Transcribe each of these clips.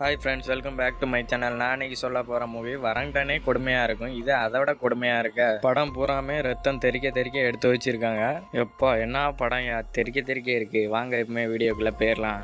Hi friends, welcome back to my channel. நான் இன்னைக்கு சொல்ல போகிற மூவி வரண்டனே கொடுமையாக இருக்கும். இது அதை விட கொடுமையாக இருக்க படம் பூராமே ரத்தம் தெறிக்க தெறிக்க எடுத்து வச்சிருக்காங்க. எப்போ என்ன படம் தெறிக்க தெறிக்க இருக்கு. வாங்க எப்பவுமே வீடியோக்குள்ளே போயிடலாம்.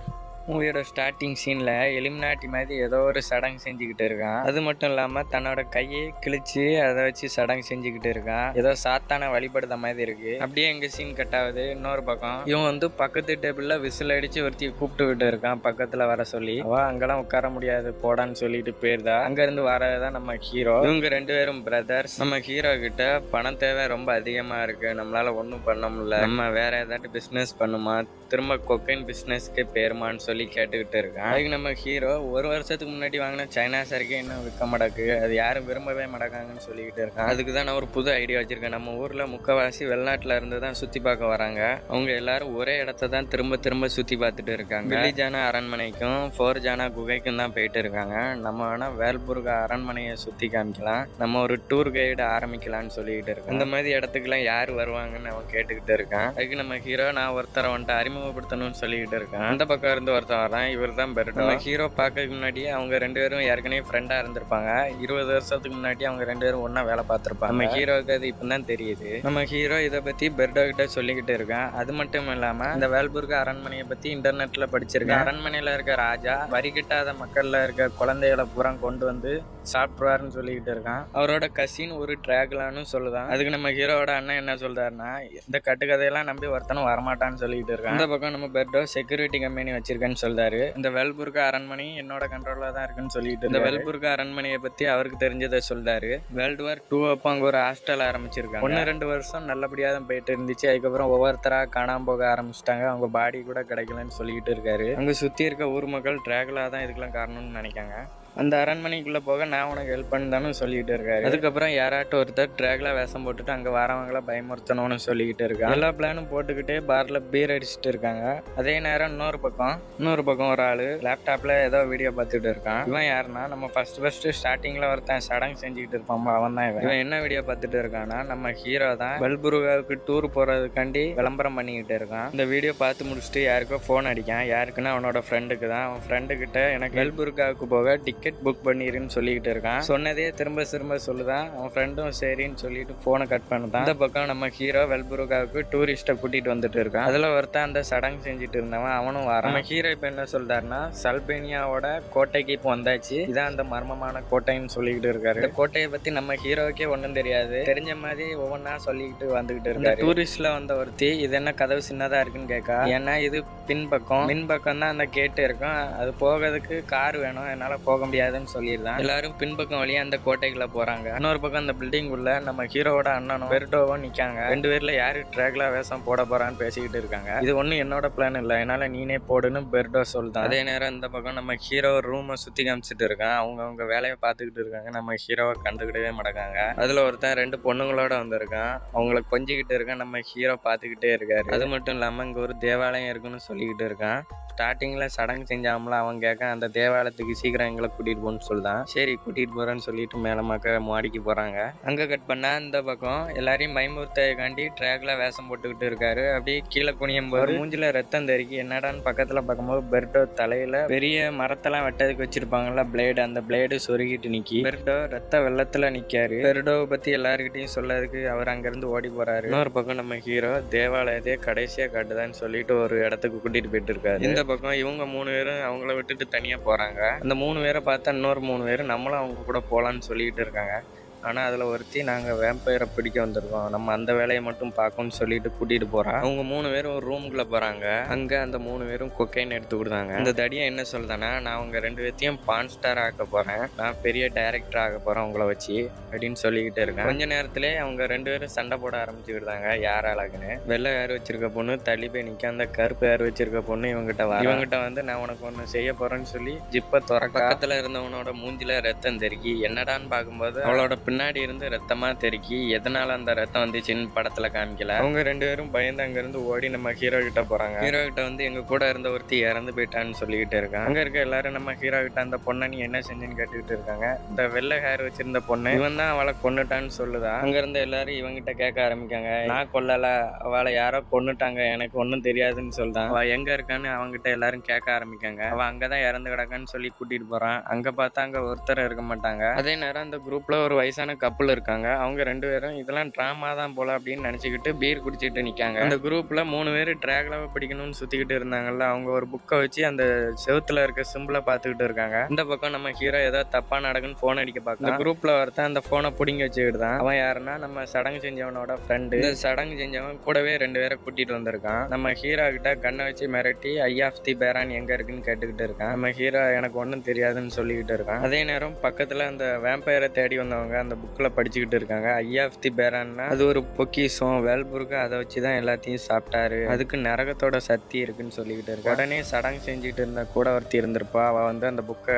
மூவியோட ஸ்டார்டிங் சீனில் எலிமினாட்டி மாதிரி ஏதோ ஒரு சடங்கு செஞ்சுக்கிட்டு இருக்கான். அது மட்டும் இல்லாமல் தன்னோட கையை கிழிச்சு அதை வச்சு சடங்கு செஞ்சுக்கிட்டு இருக்கான். ஏதோ சாத்தான வழிபடுத மாதிரி இருக்கு. அப்படியே எங்க சீன் கட் ஆகுது. இன்னொரு பக்கம் இவன் வந்து பக்கத்து டேபிளில் விசில் அடிச்சு ஒருத்தி கூப்பிட்டு விட்டு இருக்கான் பக்கத்தில் வர சொல்லி. அவ அங்கெல்லாம் உட்கார முடியாது போடான்னு சொல்லிட்டு போயிருந்தா. அங்கேருந்து வரதான் நம்ம ஹீரோ. இவங்க ரெண்டு பேரும் பிரதர்ஸ். நம்ம ஹீரோ கிட்ட பணம் தேவை ரொம்ப அதிகமாக இருக்கு, நம்மளால ஒன்றும் பண்ண முடியல, நம்ம வேற ஏதாட்டு பிஸ்னஸ் பண்ணுமா, திரும்ப கொக்கைன் பிஸ்னஸ்க்கு பேருமான்னு சொல்லி கேட்டுக்கிட்டு இருக்கான். அதுக்கு நம்ம ஹீரோ ஒரு வருஷத்துக்கு முன்னாடி வாங்கின சைனா சரக்கே இன்னும் விற்க மாட்டாக்கு, அது யாரும் விரும்பவே மாட்டாங்கன்னு சொல்லிக்கிட்டு இருக்கான். அதுக்கு தான் நான் ஒரு புது ஐடியா வச்சிருக்கேன். நம்ம ஊர்ல முக்கவாசி வெளிநாட்டுல இருந்து தான் சுத்தி பார்க்க வராங்க. அவங்க எல்லாரும் ஒரே இடத்த தான் திரும்ப திரும்ப சுத்தி பார்த்துட்டு இருக்காங்க. வில்லிஜானா அரண்மனைக்கும் ஃபோர்ஜானா குகைக்கும் தான் போயிட்டு இருக்காங்க. நம்ம வேணா வேல்புர்க் அரண்மனையை சுத்தி காமிக்கலாம், நம்ம ஒரு டூர் கைடு ஆரம்பிக்கலாம்னு சொல்லிக்கிட்டு இருக்கோம். இந்த மாதிரி இடத்துக்குலாம் யார் வருவாங்கன்னு அவன் கேட்டுக்கிட்டு இருக்கான். அதுக்கு நம்ம ஹீரோ நான் ஒருத்தரை வந்துட்டு அறிமுகப்படுத்தணும்னு சொல்லிக்கிட்டு இருக்கான். அந்த பக்கம் இருந்து ஒருத்தர் வரான். இவர் தான் பெர்டோ. நம்ம ஹீரோ பார்க்கறதுக்கு முன்னாடியே அவங்க ரெண்டு பேரும் ஏற்கனவே ஃப்ரெண்டா இருந்திருப்பாங்க. 20 வருஷத்துக்கு முன்னாடி அவங்க ரெண்டு பேரும் ஒன்னா வேலை பார்த்திருப்பாங்க. நம்ம ஹீரோக்கு அது இப்பதான் தெரியுது. நம்ம ஹீரோ இதை பத்தி பெர்டோ கிட்ட சொல்லிக்கிட்டு இருக்கான். அது மட்டும் இல்லாம இந்த வேல்புர்க் அரண்மனையை பத்தி இன்டர்நெட்ல படிச்சிருக்கேன். அரண்மனையில இருக்க ராஜா வரி கட்டாத மக்கள்ல இருக்க குழந்தைகளை பூரா கொண்டு வந்து சாப்பிடுவாருன்னு சொல்லிக்கிட்டு இருக்கான். அவரோட கசின் ஒரு டிராகுலான்னு சொல்லுதான். அதுக்கு நம்ம ஹீரோவோட அண்ணன் என்ன சொல்றாருன்னா, இந்த கட்டுக்கதையெல்லாம் நம்பி ஒருத்தனும் வரமாட்டான்னு சொல்லிட்டு இருக்கான். இந்த பக்கம் நம்ம பெர்டோ செக்யூரிட்டி கம்பெனி வச்சிருக்கேன்னு சொல்றாரு. இந்த வேல்புர்க் அரண்மனை என்னோட கண்ட்ரோல்ல தான் இருக்குன்னு சொல்லிட்டு இந்த வேல்புர்க் அரண்மனையை பத்தி அவருக்கு தெரிஞ்சதை சொல்றாரு. வேர்ல்டு வார் 2 அப்போ அங்க ஒரு ஹாஸ்டல் ஆரம்பிச்சிருக்காங்க. 1-2 வருஷம் நல்லபடியா தான் போயிட்டு இருந்துச்சு. அதுக்கப்புறம் ஒவ்வொருத்தரா காணாம போக ஆரம்பிச்சிட்டாங்க. அவங்க பாடி கூட கிடைக்கலன்னு சொல்லிட்டு இருக்காரு. அங்க சுத்தி இருக்க ஊர் மக்கள் டிராகுலா தான் இதுக்கெல்லாம் காரணம்னு நினைக்காங்க. அந்த அரண்மனைக்குள்ள போக நான் உனக்கு ஹெல்ப் பண்ணு சொல்லிட்டு இருக்காரு. அதுக்கப்புறம் யாராட்டும் ஒருத்தர் டிராகுலா வேஷம் போட்டுட்டு அங்க வரவங்கள பயமுறுத்தணும்னு சொல்லிக்கிட்டு இருக்காங்க. எல்லா பிளானும் போட்டுக்கிட்டே பார்ல பீர் அடிச்சுட்டு இருக்காங்க. அதே நேரம் இன்னொரு பக்கம் ஒரு ஆளு லேப்டாப்ல ஏதோ வீடியோ பார்த்துட்டு இருக்கான். இவன் யாருன்னா நம்ம ஃபர்ஸ்ட் ஸ்டார்டிங்ல ஒருத்தன் சடங்கு செஞ்சுக்கிட்டு இருப்பான். அவன் தான் இவன் என்ன வீடியோ பார்த்துட்டு இருக்கான்னா, நம்ம ஹீரோ தான் வேல்புர்காவுக்கு டூர் போறதுக்காண்டி விளம்பரம் பண்ணிக்கிட்டு இருக்கான். இந்த வீடியோ பார்த்து முடிச்சுட்டு யாருக்கோ போன் அடிக்கான். யாருக்குன்னா அவனோட ஃப்ரெண்டுக்கு தான். அவன் ஃப்ரெண்டு கிட்ட எனக்கு வேல்புர்காவுக்கு போக டிக்கெட் புக் பண்ணிருன்னு சொல்லிக்கிட்டு இருக்கான். சொன்னதே திரும்ப சொல்லுதான். அவன் ஃப்ரெண்டும் சரின்னு சொல்லிட்டு போனை கட் பண்ணுதான். இந்த பக்கம் நம்ம ஹீரோ வேல்புர்காவுக்கு டூரிஸ்ட கூட்டிட்டு வந்துட்டு இருக்கான். அதுல ஒருத்தன் அந்த சடங்கு செஞ்சுட்டு இருந்தவன் அவனும் வரான். நம்ம ஹீரோ இப்ப என்ன சொல்றாருன்னா, அல்பேனியாவோட கோட்டைக்கு இப்போ வந்தாச்சு, இதான் அந்த மர்மமான கோட்டைன்னு சொல்லிக்கிட்டு இருக்காரு. இந்த கோட்டையை பத்தி நம்ம ஹீரோக்கே ஒன்றும் தெரியாது. தெரிஞ்ச மாதிரி ஒவ்வொன்னா சொல்லிக்கிட்டு வந்துகிட்டு இருக்காரு. டூரிஸ்ட்ல வந்த ஒருத்தி இது என்ன கதவு சின்னதா இருக்குன்னு கேட்கா. ஏன்னா இது மின்பக்கம் தான் அந்த கேட்டு இருக்கும், அது போகிறதுக்கு கார் வேணும், என்னால போக முடியாதுன்னு சொல்லிடுறான். எல்லாரும் பின்பக்கம் வழியா அந்த கோட்டைக்குள்ள போறாங்க. இன்னொரு பக்கம் அந்த பில்டிங் உள்ள நம்ம ஹீரோவோட அண்ணனும் பெர்டோவும் நிக்காங்க. ரெண்டு பேர்ல யாரு டிராகுலா வேஷம் போட போறான்னு பேசிக்கிட்டு இருக்காங்க. இது ஒண்ணு என்னோட பிளான் இல்ல, என்னால நீனே போடுன்னு பெர்டோ சொல்றான். அதே நேரம் இந்த பக்கம் நம்ம ஹீரோ ரூமை சுத்தி காமிச்சிட்டு இருக்கான். அவங்க வேலையை பார்த்துக்கிட்டு இருக்காங்க. நம்ம ஹீரோவை கண்டுக்கிட்டவே மாட்டாங்க. அதுல ஒருத்தன் 2 பொண்ணுங்களோட வந்திருக்கான். அவங்கள கொஞ்சிக்கிட்டு இருக்கான். நம்ம ஹீரோ பார்த்துக்கிட்டே இருக்காரு. அது மட்டும் இல்லாம இங்க ஒரு தேவாலயம் இருக்குன்னு சொல்லிக்கிட்டு இருக்கான். ஸ்டார்டிங்ல சடங்கு செஞ்சாமல அவன் கேட்க அந்த தேவாலயத்துக்கு சீக்கிரம் எங்களை கூட்டிட்டு போன்னு சொல்லுதான். சரி கூட்டிட்டு போறேன்னு சொல்லிட்டு மேல மாடிக்கு போறாங்க. அங்க கட் பண்ணா இந்த பக்கம் எல்லாரையும் பயமுறுத்தாண்டி டிராகுலா வேஷம் போட்டுக்கிட்டு இருக்காரு. அப்படியே கீழே குனியும் போது மூஞ்சில ரத்தம் தெரிக்கி. என்னடான்னு பக்கத்துல பார்க்கும்போது பெர்டோ தலையில பெரிய மரத்தெல்லாம் வெட்டதுக்கு வச்சிருப்பாங்கல்ல பிளேடு, அந்த பிளேடு சொருகிட்டு நிக்கி. பெர்டோ ரத்த வெள்ளத்துல நிக்காரு. பெர்டோவை பத்தி எல்லாருக்கிட்டையும் சொல்லதுக்கு அவர் அங்கிருந்து ஓடி போறாரு. இன்னொரு பக்கம் நம்ம ஹீரோ தேவாலயத்தையே கடைசியா காட்டுதான்னு சொல்லிட்டு ஒரு இடத்துக்கு கூட்டிட்டு போயிட்டு இருக்காரு. இந்த பக்கம் இவங்க 3 பேரும் அவங்கள விட்டுட்டு தனியா போறாங்க. அந்த 3 பேரை பார்த்தா இன்னொரு 3 பேர் நம்மளும் அவங்க கூட போலான்னு சொல்லிட்டு இருக்காங்க. ஆனால் அதில் ஒருத்தி நாங்கள் வேம்பயரை பிடிக்க வந்திருக்கோம், நம்ம அந்த வேலையை மட்டும் பார்க்கணும்னு சொல்லிட்டு கூட்டிகிட்டு போகிறான். அவங்க 3 பேரும் ஒரு ரூம்குள்ளே போகிறாங்க. அங்கே அந்த 3 பேரும் கொக்கைன் எடுத்து கொடுத்தாங்க. அந்த தடியை என்ன சொல்லுதானா, நான் அவங்க 2 பேர்த்தையும் பான் ஸ்டார் ஆக்க போகிறேன், நான் பெரிய டைரக்டர் ஆக போகிறேன் உங்களை வச்சு அப்படின்னு சொல்லிக்கிட்டு இருக்கேன். கொஞ்ச நேரத்திலே அவங்க 2 பேரும் சண்டை போட ஆரம்பிச்சுக்கிட்டாங்க. யார் அழகுன்னு. வெள்ளை யார் வச்சிருக்க பொண்ணு தள்ளி போய் நிற்க, அந்த கருப்பு யார் வச்சிருக்க பொண்ணு இவங்கிட்ட வந்து நான் உனக்கு ஒன்று செய்ய போகிறேன்னு சொல்லி ஜிப்பை துறக்க பக்கத்தில் இருந்தவனோட மூஞ்சில ரத்தம் தெருக்கி. என்னடான்னு பார்க்கும்போது அவளோட பின்னாடி இருந்து ரத்தமா தெறிக்கி எதனால அந்த ரத்தம் வந்துச்சுன்னு படத்துல காமிக்கல. அவங்க 2 பேரும் பயந்து அங்க இருந்து ஓடி நம்ம ஹீரோ கிட்ட போறாங்க. ஹீரோ கிட்ட வந்து எங்க கூட இருந்த ஒருத்தி இறந்து போயிட்டான்னு சொல்லிக்கிட்டு இருக்காங்க. அங்க இருக்க எல்லாரும் நம்ம ஹீரோ கிட்ட அந்த பொண்ணை நீ என்ன செஞ்சுன்னு கேட்டுக்கிட்டு இருக்காங்க. இந்த வெள்ளை ஹேர் வச்சிருந்த பொண்ணு இவன் தான் அவளை கொன்னுட்டான்னு சொல்லுதா. அங்க இருந்த எல்லாரும் இவங்கிட்ட கேட்க ஆரம்பிக்காங்க. நான் கொல்லல, அவளை யாரோ கொன்னுட்டாங்க, எனக்கு ஒன்னும் தெரியாதுன்னு சொல்றான். அவ எங்க இருக்கான்னு அவங்கிட்ட எல்லாரும் கேட்க ஆரம்பிக்காங்க. அவ அங்கதான் இறந்து கிடக்கான்னு சொல்லி கூட்டிட்டு போறான். அங்க பார்த்தா அங்க ஒருத்தர் இருக்க மாட்டாங்க. அதே நேரம் அந்த குரூப்ல ஒரு வயசான கப்பல் இருக்காங்க. அவங்க 2 பேரும் இதெல்லாம் டிராமா தான் போல அப்படின்னு நினைச்சுக்கிட்டு பீர் குடிச்சிட்டு நிக்காங்க. அந்த குரூப்ல 3 பேர் டிராகுலாவை பிடிக்கணும்னு சுத்திக்கிட்டு இருந்தாங்கல்ல, அவங்க ஒரு புக்கை வச்சு அந்த செவுத்துல இருக்க சிம்பிளை பார்த்துக்கிட்டு இருக்காங்க. இந்த பக்கம் நம்ம ஹீரோ ஏதோ தப்பா நடக்குன்னு போன் அடிக்க பார்க்க இந்த குரூப்ல ஒருத்தன் அந்த போனை பிடிங்கி வச்சுக்கிட்டு தான். அவன் யாருன்னா நம்ம சடங்கு செஞ்சவனோட ஃப்ரெண்டு. இந்த சடங்கு செஞ்சவன் கூடவே 2 பேரை கூட்டிட்டு வந்திருக்கான். நம்ம ஹீரோ கிட்ட கண்ணை வச்சு மிரட்டி ஐ ஆஃப் தி பேரான் எங்க இருக்குன்னு கேட்டுக்கிட்டு இருக்கான். நம்ம ஹீரோ எனக்கு ஒன்றும் தெரியாதுன்னு சொல்லிக்கிட்டு இருக்கான். அதே நேரம் பக்கத்துல அந்த வேம்பயரை தேடி வந்தவங்க அந்த புக்ல படிச்சுக்கிட்டு இருக்காங்க. ஐ ஆஃப் தி பேரான்னா அது ஒரு பொக்கிஷம், வேல்புருக்கு அதை வச்சுதான் எல்லாத்தையும் சாப்பிட்டாரு, அதுக்கு நரகத்தோட சக்தி இருக்குன்னு சொல்லிக்கிட்டு இருக்கு. உடனே சடங்கு செஞ்சுட்டு இருந்த கூட ஒருத்தி இருந்திருப்பா. அவ வந்து அந்த புக்கை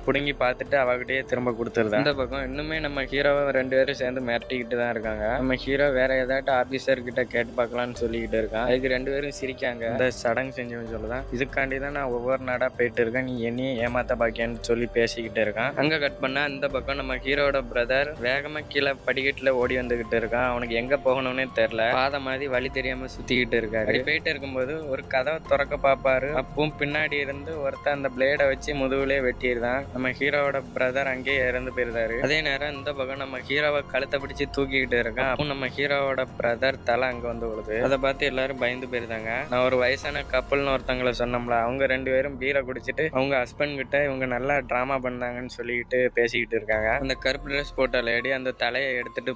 புடுங்கி பார்த்துட்டு அவகிட்டயே திரும்ப கொடுத்துருதா. இந்த பக்கம் இன்னுமே நம்ம ஹீரோவை 2 பேரும் சேர்ந்து மிரட்டிக்கிட்டு தான் இருக்காங்க. நம்ம ஹீரோ வேற ஏதாட்டு ஆபீசர் கிட்ட கேட்டு பார்க்கலாம்னு சொல்லிக்கிட்டு இருக்கான். அதுக்கு 2 பேரும் சிரிக்காங்க. இந்த சடங்கு செஞ்சவன் சொல்லுதான், இதுக்காண்டி தான் நான் ஒவ்வொரு நாடா போயிட்டு இருக்கேன், நீ என்னையும் ஏமாத்த பாக்கியான்னு சொல்லி பேசிக்கிட்டு இருக்கான். அங்க கட் பண்ணா இந்த பக்கம் நம்ம ஹீரோட பிரதர் வேகமா கீழே படிக்கட்டுல ஓடி வந்துகிட்டு இருக்கான். அவனுக்கு எங்க போகணும்னே தெரியல, பாதை மாதிரி வழி தெரியாம சுத்திக்கிட்டு இருக்காரு. அப்படி போயிட்டு இருக்கும்போது ஒரு கதவை திறக்க பாப்பாரு. அப்பவும் பின்னாடி இருந்து ஒருத்தர் அந்த பிளேடை வச்சு முதுகுலே வெட்டிடுதான். நம்ம ஹீரோவோட பிரதர் அங்கேயே இறந்து போயிருந்தாரு. அதே நேரம் இந்த பக்கம் நம்ம ஹீரோவை கழுத்தை பிடிச்சு தூக்கிக்கிட்டு இருக்கான். அப்போ நம்ம ஹீரோவோட பிரதர் தலை அங்க வந்து விழுது. அதை பார்த்து எல்லாரும் பயந்து போயிருந்தாங்க. நான் ஒரு வயசான கப்பல்னு ஒருத்தவங்களை சொன்னோம்ல, அவங்க 2 பேரும் பீரை குடிச்சிட்டு அவங்க ஹஸ்பண்ட் கிட்ட இவங்க நல்லா டிராமா பண்ணாங்கன்னு சொல்லிக்கிட்டு பேசிக்கிட்டு இருக்காங்க. அந்த கருப்பு ட்ரெஸ் போட்ட லேடி அந்த தலையை எடுத்துட்டு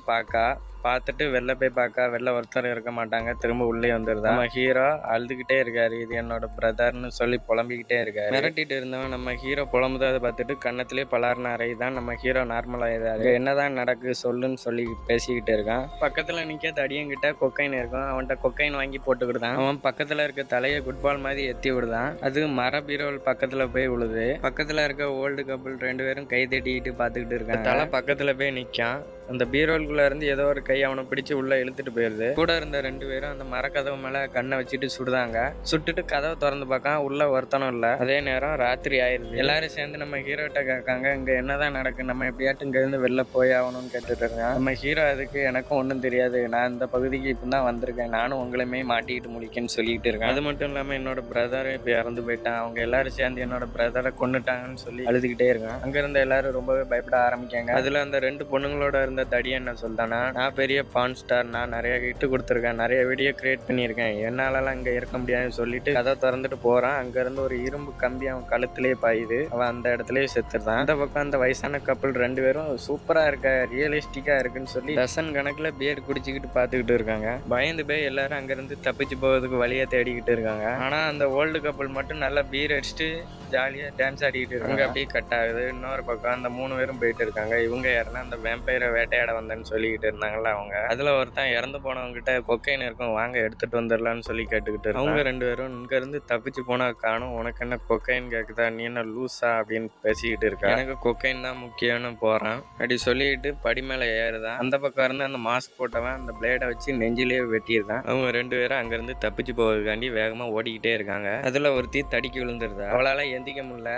பார்த்துட்டு வெளில போய் வெளில ஒருத்தர் இருக்க மாட்டாங்க, திரும்ப உள்ளே வந்துருதா. நம்ம ஹீரோ அழுதுகிட்டே இருக்காரு, இது என்னோட பிரதர்னு சொல்லி புலம்பிக்கிட்டே இருக்காரு. மிரட்டிட்டு இருந்தவன் நம்ம ஹீரோ புலம்புறதை பார்த்துட்டு கண்ணத்திலே பலார்ன அறைதான் நம்ம ஹீரோ நார்மலாயிதாரு. என்னதான் நடக்கு சொல்லுன்னு சொல்லி பேசிக்கிட்டு இருக்கான். பக்கத்துல நிக்க தடியங்கிட்ட கொக்கைன் இருக்கும். அவன்கிட்ட கொக்கைன் வாங்கி போட்டுக்கிட்டுதான். அவன் பக்கத்துல இருக்க தலையை குட்பால் மாதிரி எத்தி விடுதான். அது மர பீரோல் பக்கத்துல போய் விழுது. பக்கத்துல இருக்க ஓல்டு கப்பல் 2 பேரும் கை தட்டிக்கிட்டு பாத்துக்கிட்டு இருக்காங்க. தலை பக்கத்துல போய் நிக்கான். அந்த பீரோல்குள்ள இருந்து ஏதோ ஒரு கை அவனை பிடிச்சு உள்ள இழுத்துட்டு போயிருது. கூட இருந்த 2 பேரும் அந்த மரக்கதவு மேல கண்ணை வச்சுட்டு சுடுதாங்க. சுட்டுட்டு கதவை திறந்து பார்க்க உள்ள ஒருத்தனும் இல்ல. அதே நேரம் ராத்திரி ஆயிருது. எல்லாரும் சேர்ந்து நம்ம ஹீரோ கிட்ட கேட்காங்க, இங்க என்னதான் நடக்கு, நம்ம எப்படியாட்டும் இங்க இருந்து வெளில போய் ஆகணும்னு கேட்டுட்டு இருக்காங்க. நம்ம ஹீரோ அதுக்கு எனக்கும் ஒன்றும் தெரியாது, நான் இந்த பகுதிக்கு இப்பதான் வந்திருக்கேன், நானும் உங்களுமே மாட்டிக்கிட்டு முடிக்கேன்னு சொல்லிக்கிட்டு இருக்கேன். அது மட்டும் இல்லாம என்னோட பிரதர் இப்ப இறந்து போயிட்டான், அவங்க எல்லாரும் சேர்ந்து என்னோட பிரதரை கொன்னுட்டாங்கன்னு சொல்லி அழுதுகிட்டே இருக்கான். அங்க இருந்த எல்லாரும் ரொம்பவே பயப்பட ஆரம்பிக்காங்க. அதுல அந்த 2 பொண்ணுங்களோட இருந்த தடி என்ன சொல்றானா, நான் பெரிய பான் ஸ்டார், நான் நிறைய ஹிட் கொடுத்துருக்கேன், நிறைய வீடியோ கிரியேட் பண்ணியிருக்கேன், என்னாலலாம் இங்க இருக்க முடியாதுன்னு சொல்லிட்டு கதை திறந்துட்டு போறான். அங்க இருந்து ஒரு இரும்பு கம்பி அவன் கழுத்திலே பாயுது. அவன் அந்த இடத்துலயே செத்துறான். அந்த பக்கம் அந்த வயசான கப்பல் 2 பேரும் சூப்பரா இருக்க, ரியலிஸ்டிக்கா இருக்குன்னு சொல்லி டசன் கணக்குல பியர் குடிச்சுக்கிட்டு பாத்துக்கிட்டு இருக்காங்க. பயந்து போய் எல்லாரும் அங்க இருந்து தப்பிச்சு போவதுக்கு வழியா தேடிக்கிட்டு இருக்காங்க. ஆனா அந்த ஓல்டு கப்பல் மட்டும் நல்லா பீர் அடிச்சுட்டு ஜாலியா டான்ஸ் ஆடிக்கிட்டு இருக்காங்க. அப்படியே கட் ஆகுது. இன்னொரு பக்கம் அந்த 3 பேரும் போயிட்டு இருக்காங்க. இவங்க யாருன்னா அந்த வேம்பயரை வேட்டையாட வந்தேன்னு சொல்லிக்கிட்டு இருந்தாங்கல்ல அவங்க. அதுல ஒருத்தன் இறந்து போனவங்க கிட்ட கொக்கைன் இருக்கும், வாங்க எடுத்துட்டு வந்துடலான்னு சொல்லி கேட்டுக்கிட்டு அவங்க 2 பேரும் இங்க இருந்து தப்பிச்சு போனா காணும், உனக்கு என்ன கொக்கைன் கேக்குதா, நீ என்ன லூஸா அப்படின்னு பேசிக்கிட்டு இருக்கா. எனக்கு கொக்கைன் தான் முக்கியம்னு போறான். அப்படி சொல்லிட்டு படி மேல ஏறுதான். அந்த பக்கம் இருந்து அந்த மாஸ்க் போட்டவன் அந்த பிளேடை வச்சு நெஞ்சிலேயே வெட்டியிருந்தான். அவங்க 2 பேரும் அங்க இருந்து தப்பிச்சு போவதுக்காண்டி வேகமா ஓடிக்கிட்டே இருக்காங்க. அதுல ஒருத்தி தடிக்கி விழுந்துருதா. அவளால எந்திக்க முடியல.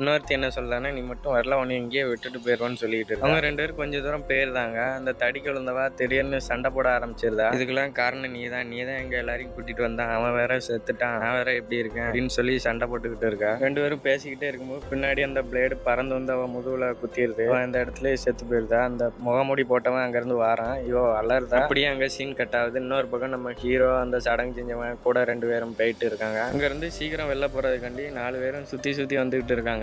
இன்னொருத்தி என்ன சொல்றானா, நீ மட்டும் வரல, உன்னை இங்கேயே விட்டுட்டு போயிடுவோன்னு சொல்லிட்டு இருக்கு. அவங்க 2 பேரும் கொஞ்சம் தூரம் போயிருந்தாங்க. அந்த தடிக்கு விழுந்தவா திடீர்னு சண்டை போட ஆரம்பிச்சிருதா. இதுக்கெல்லாம் காரணம் நீ தான் எங்க எல்லாரையும் கூட்டிட்டு வந்தான், அவன் வேற செத்துட்டான், நான் வேற எப்படி இருக்கேன் அப்படின்னு சொல்லி சண்டை போட்டுக்கிட்டு இருக்கா. 2 பேரும் பேசிக்கிட்டே இருக்கும்போது பின்னாடி அந்த பிளேடு பறந்து வந்து அவன் முதுகுல குத்திடுது. அவன் அந்த இடத்துலயே செத்து போயிருந்தா. அந்த முகமூடி போட்டவன் அங்க இருந்து வாரான். ஐயோ அலர்தான். அப்படியே அங்க சீன் கட் ஆகுது. இன்னொரு பக்கம் நம்ம ஹீரோ அந்த சடங்கு செஞ்சவன் கூட 2 பேரும் போயிட்டு இருக்காங்க. அங்க இருந்து சீக்கிரம் வெளில போறதுக்காண்டி 4 பேரும் சுத்தி வந்துகிட்டு இருக்காங்க.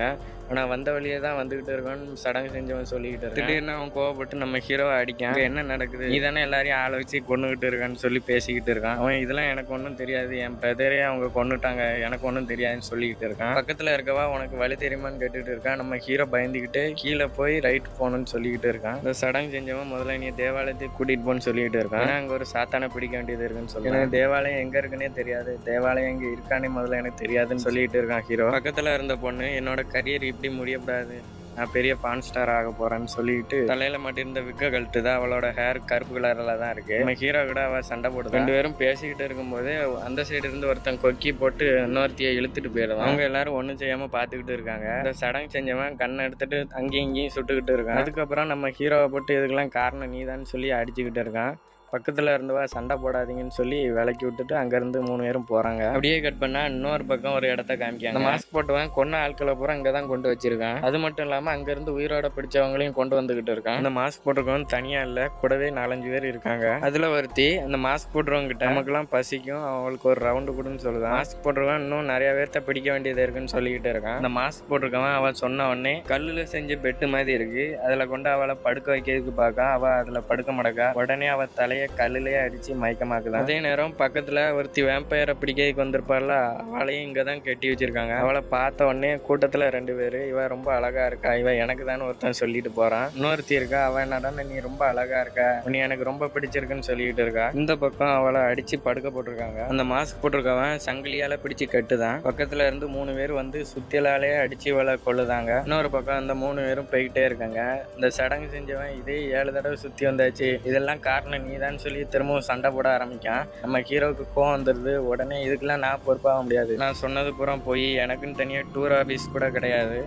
ஆனா வந்த வழியே தான் வந்துகிட்டு இருக்கோன்னு சடங்கு செஞ்சவன் சொல்லிக்கிட்டு இருக்கான். திடீர்னு அவன் கோவப்பட்டு நம்ம ஹீரோவை அடிக்கான். என்ன நடக்குது, நீ தானே எல்லாரையும் ஆளை வச்சு கொண்டுகிட்டு இருக்கான்னு சொல்லி பேசிக்கிட்டு இருக்கான். அவன் இதெல்லாம் எனக்கு ஒன்றும் தெரியாது, என் பிரதரே அவங்க கொண்டுட்டாங்க, எனக்கு ஒன்றும் தெரியாதுன்னு சொல்லிக்கிட்டு இருக்கான். பக்கத்துல இருக்கவா உனக்கு வழி தெரியுமான்னு கேட்டுட்டு இருக்கான். நம்ம ஹீரோ பயந்துக்கிட்டு கீழே போய் ரைட் போகணும்னு சொல்லிக்கிட்டு இருக்கான். இந்த சடங்கு செஞ்சவன் முதல்ல நீ தேவாலயத்துக்கு கூட்டிட்டு போன்னு சொல்லிக்கிட்டு இருக்கான். ஏன்னா அங்க ஒரு சாத்தானை பிடிக்க வேண்டியது இருக்குன்னு சொல்லி, எனக்கு தேவாலயம் எங்க இருக்குன்னே தெரியாது, தேவாலயம் எங்க இருக்கானே முதல்ல எனக்கு தெரியாதுன்னு சொல்லிட்டு இருக்கான் ஹீரோ. பக்கத்துல இருந்த பொண்ணு, என்னோட கரியர் இப்படி முடியக்கூடாது, நான் பெரிய பான் ஸ்டார் ஆக போறேன்னு சொல்லிட்டு தலையில மாட்டிருந்த விக்க கழட்டு தான் அவளோட ஹேர் கருப்பு கலர்ல தான் இருக்கு. நம்ம ஹீரோ கூட அவ சண்டை போடுது. 2 பேரும் பேசிக்கிட்டு இருக்கும்போது அந்த சைடு இருந்து ஒருத்தன் கொக்கி போட்டு இன்னொருத்தியை இழுத்துட்டு போயிடுவான். அவங்க எல்லாரும் ஒண்ணும் செய்யாம பாத்துக்கிட்டு இருக்காங்க. இந்த சடங்கு செஞ்சவன் கண்ணை எடுத்துட்டு அங்கேயும் இங்கேயும் சுட்டுக்கிட்டு இருக்கான். அதுக்கப்புறம் நம்ம ஹீரோவை போட்டு இதுக்கெல்லாம் காரணம் நீதான்னு சொல்லி அடிச்சுக்கிட்டு இருக்கான். பக்கத்தில் இருந்தவா சண்டை போடாதீங்கன்னு சொல்லி விலக்கி விட்டுட்டு அங்கேருந்து 3 பேரும் போகிறாங்க. அப்படியே கட் பண்ணால் இன்னொரு பக்கம் ஒரு இடத்த காமிக்காங்க. மாஸ்க் போட்டுவன் கொன்ன ஆட்களை பூரா இங்கே தான் கொண்டு வச்சிருக்கான். அது மட்டும் இல்லாமல் அங்கேருந்து உயிரோட பிடிச்சவங்களையும் கொண்டு வந்துக்கிட்டு இருக்கான். அந்த மாஸ்க் போட்டுருக்கவன் தனியாக இல்லை, கூடவே 4-5 பேர் இருக்காங்க. அதில் ஒருத்தி அந்த மாஸ்க் போட்டுருவங்கிட்ட நமக்குலாம் பசிக்கும், அவங்களுக்கு ஒரு ரவுண்டு கொடுன்னு சொல்லுதான். மாஸ்க் போட்டுருக்கவன் இன்னும் நிறைய பேர்த்த பிடிக்க வேண்டியது இருக்குன்னு சொல்லிக்கிட்டு இருக்கான். அந்த மாஸ்க் போட்டிருக்கவன் அவள் சொன்ன உடனே கல்லில் செஞ்ச பெட்டு மாதிரி இருக்கு, அதில் கொண்டு அவளை படுக்க வைக்கிறதுக்கு பார்க்க அவள் அதில் படுக்க மாட்டக்கா. உடனே அவள் தலையை கல்லுலயே அடிச்சு மயக்கமாக்குதான். அதே நேரம் பக்கத்துல ஒருத்தி வேம்பயரை பிடிக்கிறதுக்கு வந்திருப்பாள்ல, அவளையும் இங்கதான் கட்டி வச்சிருக்காங்க. அவளை பார்த்த உடனே கூட்டத்துல 2 பேரு இவ ரொம்ப அழகா இருக்கா, இவ எனக்கு தான் ஒருத்தன் சொல்லிட்டு போறான். இன்னொருத்தி இருக்கா, அவ என்னடா நீ ரொம்ப அழகா இருக்க, நீ எனக்கு ரொம்ப பிடிச்சிருக்குன்னு சொல்லிட்டு இருக்கா. இந்த பக்கம் அவளை அடிச்சு படுக்க போட்டிருக்காங்க. அந்த மாஸ்க் போட்டிருக்கவன் சங்கிலியால பிடிச்சு கட்டுதான். பக்கத்துல இருந்து 3 பேர் வந்து சுத்தியலாலே அடிச்சு இவளை கொள்ளுதாங்க. இன்னொரு பக்கம் அந்த 3 பேரும் போய்கிட்டே இருக்காங்க. இந்த சடங்கு செஞ்சவன் இதே 7 தடவை சுத்தி வந்தாச்சு, இதெல்லாம் காரணம் நீதான் சொல்லி திரும்பவும் சண்டை போட ஆரம்பிக்கான். நம்ம ஹீரோவுக்கு கோவம் வந்துடுது. உடனே இதுக்கெல்லாம் நான் பொறுப்பாக முடியாது, நான் சொன்னது பூரா போய் எனக்குன்னு தனியாக டூர் ஆஃபீஸ் கூட கிடையாது,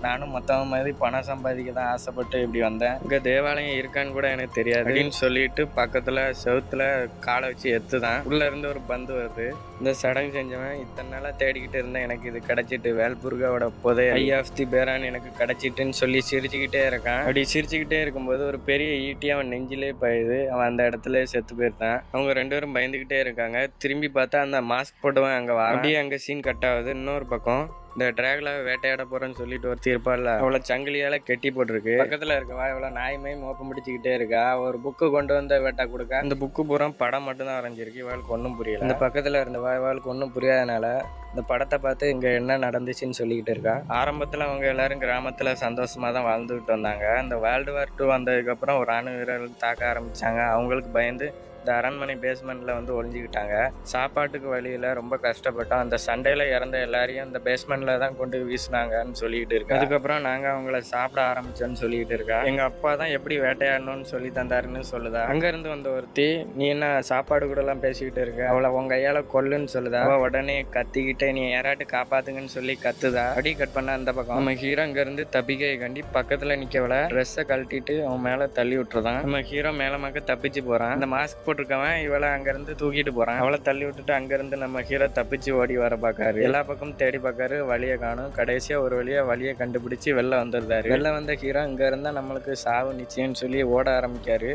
நானும் மற்றவங்க மாதிரி பணம் சம்பாதிக்க தான் ஆசைப்பட்டு இப்படி வந்தேன், இங்கே தேவாலயம் இருக்கான்னு கூட எனக்கு தெரியாது அப்படின்னு சொல்லிட்டு பக்கத்தில் செவுத்துல காலை வச்சு எத்துதான். உள்ள இருந்து ஒரு பந்து வருது. இந்த சடங்கு செஞ்சவன் இத்தனை நாளாக தேடிக்கிட்டு இருந்தேன், எனக்கு இது கிடைச்சிட்டு, வேல்புர்காவோட புதை ஐ ஆஃப் தி பேரான் எனக்கு கிடைச்சிட்டுன்னு சொல்லி சிரிச்சுக்கிட்டே இருக்கான். அப்படி சிரிச்சுக்கிட்டே இருக்கும்போது ஒரு பெரிய ஈட்டி அவன் நெஞ்சிலே பாயுது. அவன் அந்த இடத்துல செத்து போயிருந்தான். அவங்க 2 பேரும் பயந்துக்கிட்டே இருக்காங்க. திரும்பி பார்த்தா அந்த மாஸ்க் போட்டவன் அங்கே வர. அப்படியே அங்கே சீன் கட் ஆகுது. இன்னொரு பக்கம் இந்த டிராகல வேட்டையாட போறேன்னு சொல்லிட்டு ஒருத்தி இருப்பாள்ல, அவளை சங்கிலியால கெட்டி போட்டிருக்கு. பக்கத்துல இருக்கவா இவளை நாய்மே மோப்பம் பிடிச்சிக்கிட்டே இருக்கா. ஒரு புக்கு கொண்டு வந்த வேட்டை கொடுக்க அந்த புக்கு பூரா படம் மட்டும் தான் வரைஞ்சிருக்கு. இவளுக்கு ஒன்றும் புரியல. இந்த பக்கத்துல இருந்தவா இவளுக்கு ஒன்றும் புரியாதனால இந்த படத்தை பார்த்து இங்க என்ன நடந்துச்சுன்னு சொல்லிக்கிட்டு இருக்கா. ஆரம்பத்துல அவங்க எல்லாரும் கிராமத்துல சந்தோஷமா தான் வாழ்ந்துகிட்டு வந்தாங்க. இந்த வேர்ல்டு வார் 2 வந்ததுக்கு அப்புறம் ஒரு ராணுவ வீரர்கள் தாக்க ஆரம்பிச்சாங்க. அவங்களுக்கு பயந்து இந்த அரண்மனை பேஸ்மெண்ட்ல வந்து ஒளிஞ்சுக்கிட்டாங்க. சாப்பாட்டுக்கு வழியில ரொம்ப கஷ்டப்பட்டோம். அந்த சண்டையில இறந்த எல்லாரையும் இந்த பேஸ்மெண்ட்ல தான் கொண்டு வீசினாங்கன்னு சொல்லிட்டு இருக்கு. அதுக்கப்புறம் நாங்க அவங்கள சாப்பிட ஆரம்பிச்சோன்னு சொல்லிட்டு இருக்கா. எங்க அப்பா தான் எப்படி வேட்டையாடணும்னு சொல்லி தந்தாருன்னு சொல்லுதா. அங்க இருந்து வந்த ஒருத்தி, நீ என்ன சாப்பாடு கூட எல்லாம் பேசிக்கிட்டு இருக்க, அவளை உங்க கையால கொல்லுன்னு சொல்லுதா. அவ உடனே கத்திக்கிட்டே நீ யாராட்டு காப்பாத்துங்கன்னு சொல்லி கத்துதா. அடி கட் பண்ண அந்த பக்கம் நம்ம ஹீரோ அங்க இருந்து தப்பிக்கை கண்டி பக்கத்துல நிக்கவள ட்ரெஸ்ஸை கழட்டிட்டு அவன் மேல தள்ளி விட்டுறதான். நம்ம ஹீரோ மேலமாக்க தப்பிச்சு போறான். அந்த மாஸ்க் போட்டிருக்கவன் இவளை அங்கிருந்து தூக்கிட்டு போறான். அவளை தள்ளி விட்டுட்டு அங்கிருந்து நம்ம ஹீரோ தப்பிச்சு ஓடி வர பாக்காரு. எல்லா பக்கமும் தேடி பாக்காரு, வழியை காணும். கடைசியா ஒரு வழியை கண்டுபிடிச்சு வெளில வந்துருந்தாரு. வெளில வந்த ஹீரோ இங்க இருந்தா நம்மளுக்கு சாவு நிச்சயம்னு சொல்லி ஓட ஆரம்பிக்காரு.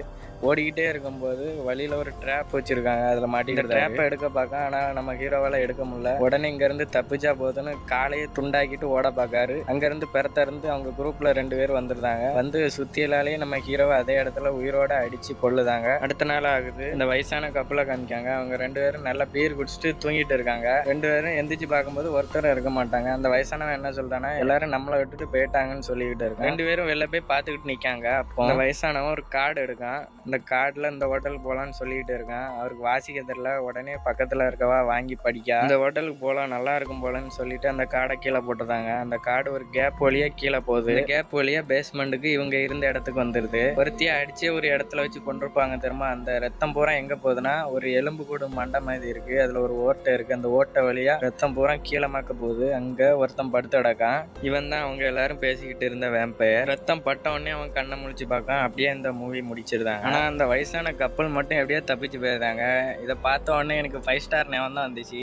ஓடிக்கிட்டே இருக்கும்போது வழியில ஒரு ட்ராப் வச்சிருக்காங்க, அதுல மாட்டிக்கிட்டு ட்ராப்பை எடுக்க பார்க்க, ஆனா நம்ம ஹீரோவால எடுக்க முடியல. உடனே இங்க இருந்து தப்பிச்சா போதுன்னு காலையை துண்டாக்கிட்டு ஓட பாக்காரு. அங்க இருந்து பெறத்த இருந்து அவங்க குரூப்ல 2 பேர் வந்துருந்தாங்க. வந்து சுத்தியலாலேயே நம்ம ஹீரோவை அதே இடத்துல உயிரோட அடிச்சு கொள்ளுதாங்க. அடுத்த நாள் ஆகுது. இந்த வயசான கப்பலை காமிக்காங்க. அவங்க 2 பேரும் நல்லா பீர் குடிச்சிட்டு தூங்கிட்டு இருக்காங்க. 2 பேரும் எந்திரிச்சு பார்க்கும்போது ஒருத்தரும் இருக்க மாட்டாங்க. அந்த வயசானவன் என்ன சொல்றானா, எல்லாரும் நம்மளை விட்டுட்டு போயிட்டாங்கன்னு சொல்லிக்கிட்டு இருக்காங்க. 2 பேரும் வெளில போய் பார்த்துக்கிட்டு நிக்காங்க. அப்போ அந்த வயசானவன் ஒரு கார்டு எடுக்கான். இந்த கார்டில் இந்த ஹோட்டலுக்கு போகலான்னு சொல்லிக்கிட்டு இருக்கான். அவருக்கு வாசிக்க தெரியல. உடனே பக்கத்தில் இருக்கவா வாங்கி படிக்க, இந்த ஹோட்டலுக்கு போகலாம் நல்லா இருக்கும் போலன்னு சொல்லிட்டு அந்த கார்டை கீழே போட்டுறாங்க. அந்த கார்டு ஒரு கேப் வழியா கீழே போகுது. இந்த கேப் வழியா பேஸ்மெண்ட்டுக்கு இவங்க இருந்த இடத்துக்கு வந்துருது. ஒருத்தியை அடிச்சு ஒரு இடத்துல வச்சு கொண்டிருப்பாங்க தெரியுமா. அந்த ரத்தம் பூரா எங்க போகுதுன்னா ஒரு எலும்பு கூடு மண்டை மாதிரி இருக்கு, அதுல ஒரு ஓட்டை இருக்கு. அந்த ஓட்டை வழியா ரத்தம் பூரா கீழமாக்க போகுது. அங்க ஒருத்தன் படுத்து கிடக்கான். இவன் தான் அவங்க எல்லாரும் பேசிக்கிட்டு இருந்த வேம்பயர். ரத்தம் பட்ட உடனே அவன் கண்ணை முழிச்சு பார்க்கான். அப்படியே இந்த மூவி முடிச்சிருந்தாங்க. ஆனா அந்த வயசான கப்பல் மட்டும் எப்படியோ தப்பிச்சு போயிருந்தாங்க. இதை பார்த்த உடனே எனக்கு 5 ஸ்டார் ஞாபகம் தான் வந்துச்சு.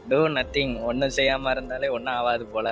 டூ நத்திங், ஒன்றும் செய்யாமல் இருந்தாலே ஒன்றும் ஆகாது போல.